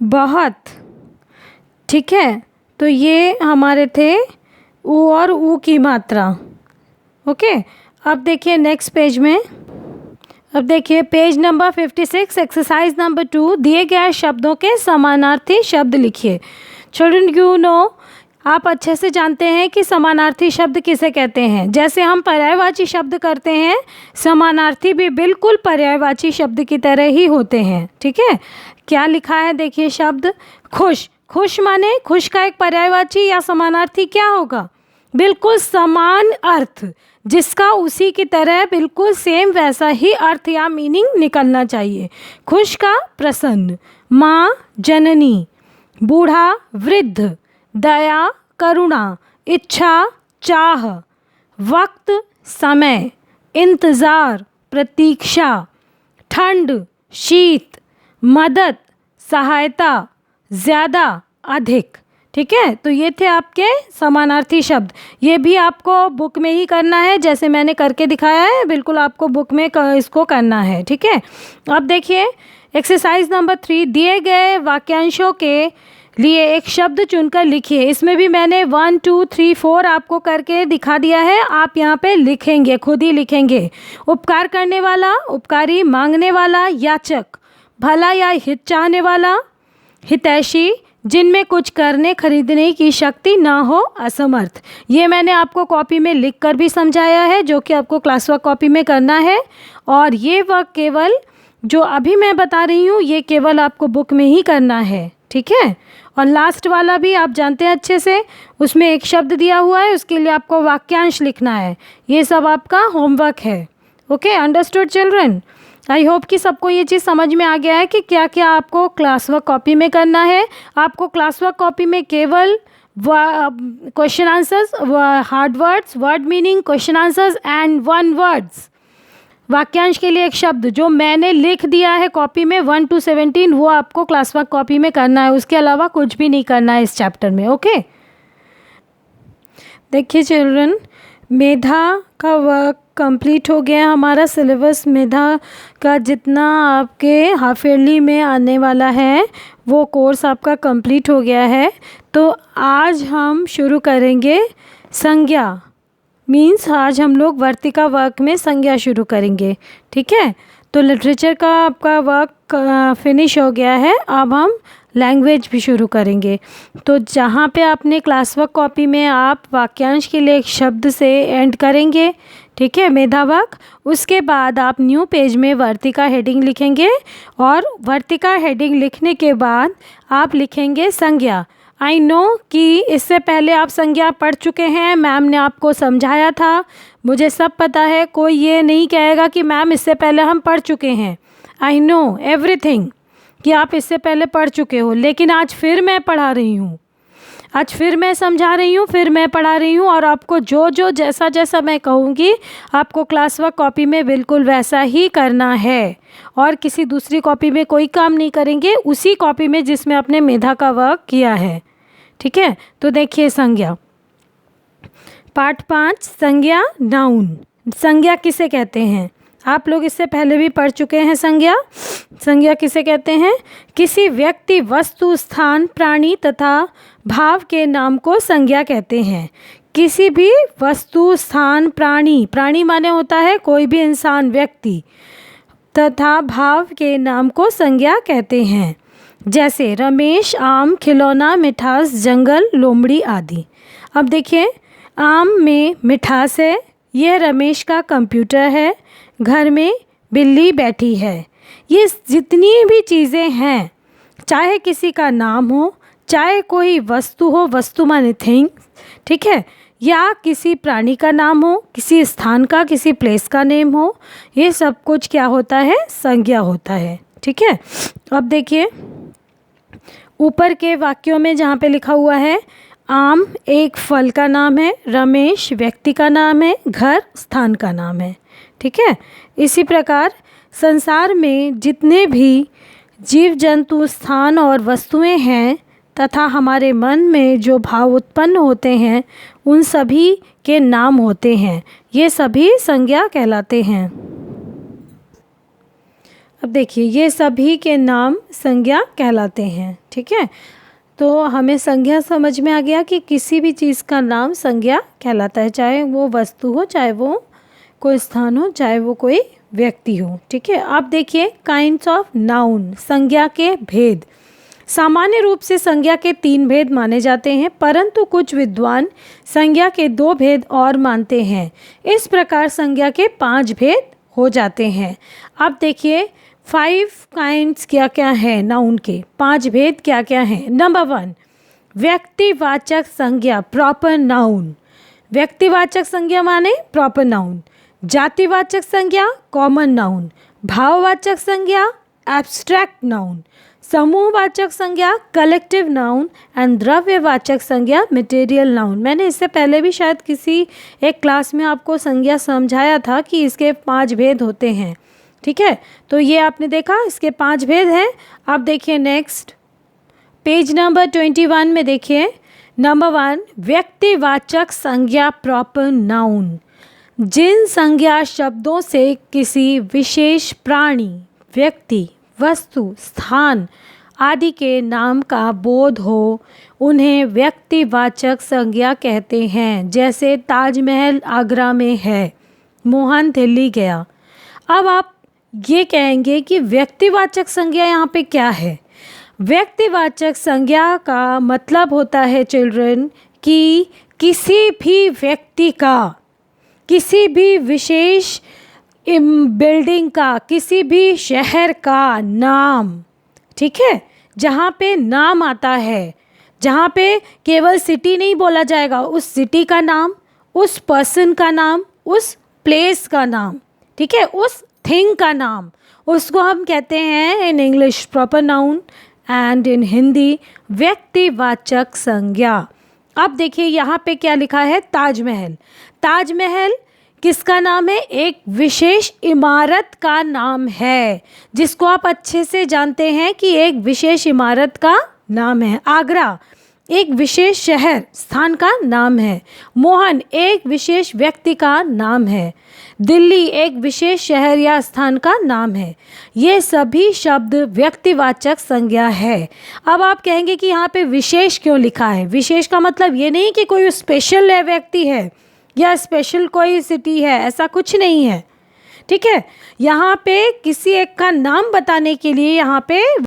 बहुत। ठीक है, तो ये हमारे थे ऊ और ऊ की मात्रा। ओके, अब देखिए नेक्स्ट पेज में। अब देखिए पेज नंबर 56, एक्सरसाइज नंबर 2। दिए गए शब्दों के समानार्थी शब्द लिखिए। चिल्ड्रन, यू नो, आप अच्छे से जानते हैं कि समानार्थी शब्द किसे कहते हैं। जैसे हम पर्यायवाची शब्द करते हैं, समानार्थी भी बिल्कुल पर्यायवाची शब्द की तरह ही होते हैं। ठीक है, क्या लिखा है देखिए शब्द खुश। खुश माने खुश का एक पर्यायवाची या समानार्थी क्या होगा? बिल्कुल समान अर्थ, जिसका उसी की तरह बिल्कुल सेम वैसा ही अर्थ या मीनिंग निकलना चाहिए। खुश का प्रसन्न, माँ जननी, बूढ़ा वृद्ध, दया करुणा, इच्छा चाह, वक्त समय, इंतज़ार प्रतीक्षा, ठंड शीत, मदद सहायता, ज़्यादा अधिक। ठीक है, तो ये थे आपके समानार्थी शब्द। ये भी आपको बुक में ही करना है, जैसे मैंने करके दिखाया है, बिल्कुल आपको बुक में इसको करना है। ठीक है, अब देखिए एक्सरसाइज नंबर 3। दिए गए वाक्यांशों के लिए एक शब्द चुनकर लिखिए। इसमें भी मैंने 1 2 3 4 आपको करके दिखा दिया है, आप यहाँ पे लिखेंगे, खुद ही लिखेंगे। उपकार करने वाला, उपकारी, मांगने वाला, याचक, भला या हित चाहने वाला, हितैषी, जिनमें कुछ करने खरीदने की शक्ति ना हो, असमर्थ। ये मैंने आपको कॉपी में लिख कर भी समझाया है, जो कि आपको क्लास वर्क कॉपी में करना है। और ये वर्क केवल जो अभी मैं बता रही हूँ, ये केवल आपको बुक में ही करना है। ठीक है, और लास्ट वाला भी आप जानते हैं अच्छे से, उसमें एक शब्द दिया हुआ है, उसके लिए आपको वाक्यांश लिखना है। ये सब आपका होमवर्क है। Okay, understood children? I hope कि सबको ये चीज़ समझ में आ गया है कि क्या क्या आपको क्लास वर्क कॉपी में करना है। आपको क्लास वर्क कॉपी में केवल question answers, hard words, word meaning, question answers and 1 words, वाक्यांश के लिए एक शब्द जो मैंने लिख दिया है कॉपी में 1 to 17, वो आपको क्लास वर्क कॉपी में करना है। उसके अलावा कुछ भी नहीं करना है इस चैप्टर में। ओके, देखिए चिल्ड्रन, मेधा का वर्क कंप्लीट हो गया हमारा सिलेबस। मेधा का जितना आपके हाफ ईयरली में आने वाला है, वो कोर्स आपका कंप्लीट हो गया है। तो आज हम शुरू करेंगे संज्ञा, मीन्स आज हम लोग वर्तिका वर्क में संज्ञा शुरू करेंगे। ठीक है, तो लिटरेचर का आपका वर्क फिनिश हो गया है, अब हम लैंग्वेज भी शुरू करेंगे। तो जहाँ पे आपने क्लास वर्क कॉपी में आप वाक्यांश के लिए एक शब्द से एंड करेंगे, ठीक है, मेधा वर्क, उसके बाद आप न्यू पेज में वर्तिका हेडिंग लिखेंगे, और वर्तिका हेडिंग लिखने के बाद आप लिखेंगे संज्ञा। आई नो कि इससे पहले आप संज्ञा पढ़ चुके हैं, मैम ने आपको समझाया था, मुझे सब पता है, कोई ये नहीं कहेगा कि मैम इससे पहले हम पढ़ चुके हैं। आई नो एवरीथिंग कि आप इससे पहले पढ़ चुके हो, लेकिन आज फिर मैं पढ़ा रही हूँ, आज फिर मैं समझा रही हूँ, फिर मैं पढ़ा रही हूँ, और आपको जो जो जैसा जैसा मैं कहूँगी आपको क्लास वर्क कॉपी में बिल्कुल वैसा ही करना है, और किसी दूसरी कॉपी में कोई काम नहीं करेंगे, उसी कॉपी में जिसमें आपने मेधा का वर्क किया है। ठीक है, तो देखिए संज्ञा, पार्ट 5, संज्ञा नाउन। संज्ञा किसे कहते हैं? आप लोग इससे पहले भी पढ़ चुके हैं। संज्ञा किसे कहते हैं? किसी व्यक्ति, वस्तु, स्थान, प्राणी तथा भाव के नाम को संज्ञा कहते हैं। किसी भी वस्तु, स्थान, प्राणी माने होता है कोई भी इंसान, व्यक्ति, तथा भाव के नाम को संज्ञा कहते हैं। जैसे रमेश, आम, खिलौना, मिठास, जंगल, लोमड़ी आदि। अब देखिए, आम में मिठास है, यह रमेश का कंप्यूटर है, घर में बिल्ली बैठी है। ये जितनी भी चीज़ें हैं, चाहे किसी का नाम हो, चाहे कोई वस्तु हो, वस्तु माने थिंग्स, ठीक है, या किसी प्राणी का नाम हो, किसी स्थान का, किसी प्लेस का नेम हो, ये सब कुछ क्या होता है? संज्ञा होता है। ठीक है, अब देखिए ऊपर के वाक्यों में जहाँ पे लिखा हुआ है, आम एक फल का नाम है, रमेश व्यक्ति का नाम है, घर स्थान का नाम है। ठीक है, इसी प्रकार संसार में जितने भी जीव जंतु, स्थान और वस्तुएं हैं तथा हमारे मन में जो भाव उत्पन्न होते हैं, उन सभी के नाम होते हैं, ये सभी संज्ञा कहलाते हैं। अब देखिए ये सभी के नाम संज्ञा कहलाते हैं, ठीक है। तो हमें संज्ञा समझ में आ गया कि किसी भी चीज़ का नाम संज्ञा कहलाता है, चाहे वो वस्तु हो, चाहे वो कोई स्थान हो, चाहे वो कोई व्यक्ति हो, ठीक है। अब देखिए काइंड्स ऑफ नाउन, संज्ञा के भेद। सामान्य रूप से संज्ञा के 3 भेद माने जाते हैं, परंतु कुछ विद्वान संज्ञा के 2 भेद और मानते हैं। इस प्रकार संज्ञा के 5 भेद हो जाते हैं। अब देखिए 5 काइंड्स क्या क्या है नाउन के, 5 भेद क्या क्या हैं। नंबर 1, व्यक्तिवाचक संज्ञा, प्रॉपर नाउन। व्यक्तिवाचक संज्ञा माने प्रॉपर नाउन। जातिवाचक संज्ञा, कॉमन नाउन। भाववाचक संज्ञा, एब्स्ट्रैक्ट नाउन। समूहवाचक संज्ञा, कलेक्टिव नाउन। एंड द्रव्यवाचक संज्ञा, मटेरियल नाउन। मैंने इससे पहले भी शायद किसी एक क्लास में आपको संज्ञा समझाया था कि इसके 5 भेद होते हैं, ठीक है। तो ये आपने देखा, इसके 5 भेद हैं। अब देखिए नेक्स्ट पेज नंबर 21 में देखिए, नंबर 1, व्यक्तिवाचक संज्ञा, प्रॉपर नाउन। जिन संज्ञा शब्दों से किसी विशेष प्राणी, व्यक्ति, वस्तु, स्थान आदि के नाम का बोध हो, उन्हें व्यक्तिवाचक संज्ञा कहते हैं। जैसे ताजमहल आगरा में है, मोहन दिल्ली गया। अब आप ये कहेंगे कि व्यक्तिवाचक संज्ञा यहाँ पे क्या है। व्यक्तिवाचक संज्ञा का मतलब होता है चिल्ड्रन कि किसी भी व्यक्ति का, किसी भी विशेष बिल्डिंग का, किसी भी शहर का नाम, ठीक है। जहाँ पे नाम आता है, जहाँ पे केवल सिटी नहीं बोला जाएगा, उस सिटी का नाम, उस पर्सन का नाम, उस प्लेस का नाम, ठीक है, उस थिंग का नाम, उसको हम कहते हैं in English proper noun and in Hindi व्यक्तिवाचक संज्ञा। अब देखिए यहाँ पे क्या लिखा है, ताजमहल। ताजमहल किसका नाम है? एक विशेष इमारत का नाम है, जिसको आप अच्छे से जानते हैं कि एक विशेष इमारत का नाम है। आगरा एक विशेष शहर स्थान का नाम है। मोहन एक विशेष व्यक्ति का नाम है। दिल्ली एक विशेष शहर या स्थान का नाम है। ये सभी शब्द व्यक्तिवाचक संज्ञा है। अब आप कहेंगे कि यहाँ पे विशेष क्यों लिखा है? विशेष का मतलब ये नहीं कि कोई स्पेशल व्यक्ति है या स्पेशल कोई सिटी है, ऐसा कुछ नहीं है, ठीक है। यहाँ पे किसी एक का नाम बताने के लिए यहाँ पे